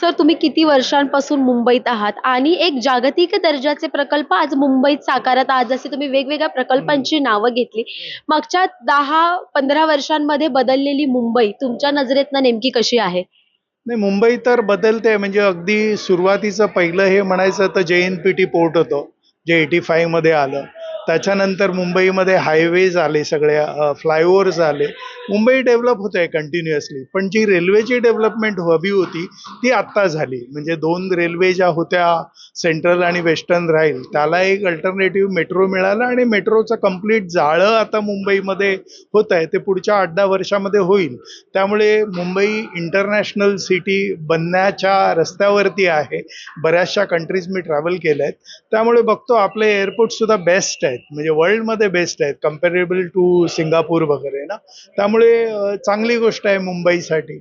Sir, तुम्ही किती वर्षांपासून मुंबईत आहात आणि एक जागतिक दर्जाचे प्रकल्प आज मुंबईत साकारत आहात. जसे तुम्ही वेगवेगळ्या प्रकल्पांची नावं घेतली. मागच्या 10-15 वर्षांमध्ये बदललेली मुंबई तुमच्या नजरेतनं नेमकी कशी आहे? नाही, मुंबई तर बदलते. म्हणजे अगदी सुरुवातीचं पहिलं हे म्हणायचं तर JNPT पोर्ट होतं, जे 85 मध्ये आलं. त्याच्यानंतर मुंबईमध्ये हायवेज आले, सगळे फ्लायओव्हर्स आले. मुंबई डेव्हलप होत आहे कंटिन्युअसली. पण जी रेल्वेची डेव्हलपमेंट हवी होती ती आत्ता झाली. म्हणजे 2 रेल्वे ज्या होत्या, सेंट्रल आणि वेस्टर्न राहील, त्याला एक अल्टरनेटिव्ह मेट्रो मिळालं आणि मेट्रोचं कंप्लीट जाळं आता मुंबईमध्ये होत आहे. ते पुढच्या 8-10 वर्षामध्ये होईल. त्यामुळे मुंबई इंटरनॅशनल सिटी बनण्याच्या रस्त्यावरती आहे. बऱ्याचशा कंट्रीज मी ट्रॅव्हल केल्या आहेत. त्यामुळे बघतो आपले एअरपोर्टसुद्धा बेस्ट आहेत, म्हणजे वर्ल्डमध्ये बेस्ट आहेत, कम्पॅरेबल टू सिंगापूर वगैरे ना. त्यामुळे चांगली गोष्ट आहे मुंबईसाठी.